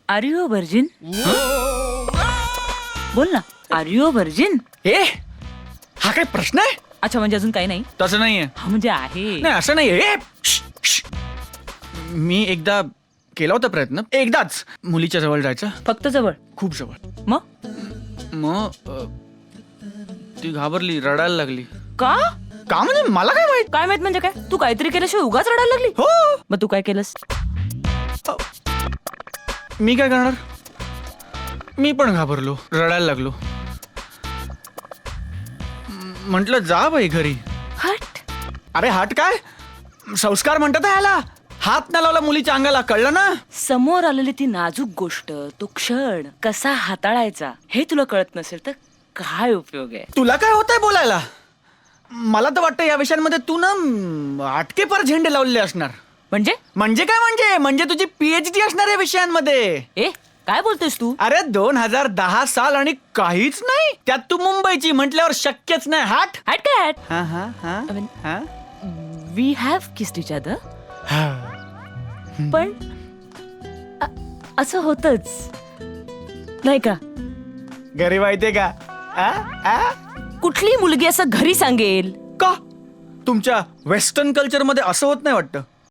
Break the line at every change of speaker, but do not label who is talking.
R you a virgin? बोल ना, R you a virgin?
ए हा काय प्रश्न आहे?
अच्छा, म्हणजे अजून काही नाही?
तसं नाहीये.
हा म्हणजे आहे.
नाही असं नाहीये. ए, श्श, श्श. मी एकदा केला होता प्रयत्न, एकदाच मुलीच्या जवळ जायचा.
फक्त जवळ?
खूप जवळ.
मग
ती घाबरली, रडायला लागली.
का?
का म्हणजे मला काय माहित.
काय माहित म्हणजे काय? तू काहीतरी केल्याशिवाय उगाच रडायला लागली?
हो.
मग तू काय केलंस?
मी काय करणार, मी पण घाबरलो, रडायला लागलो. म्हंटल जा बाई घरी.
हट.
अरे हट काय, संस्कार म्हणतात ना याला. हात न लावला मुलीच्या अंगाला, कळलं ना.
समोर आलेली ती नाजूक गोष्ट, तो क्षण कसा हाताळायचा हे तुला कळत नसेल तर काय उपयोग आहे?
तुला काय होतंय बोलायला? मला तर वाटतं या विषयांमध्ये तू ना आटके पर झेंडे लावलेले असणार.
म्हणजे
म्हणजे काय म्हणजे तुझी PhD असणार या विषयांमध्ये.
ए काय बोलतोस तू?
अरे 2010 साल आणि काहीच नाही त्यात तू मुंबईची म्हटल्यावर शक्यच नाही. हट
हट काय हट?
हा हा हा
I mean,
हा
we have kissed each other.
हा.
पण असं होतच नाही का?
घरी माहितीये का? आ? आ?
कुठली मुलगी असं घरी सांगेल?
का तुमच्या वेस्टर्न कल्चर मध्ये असं होत नाही वाटतं?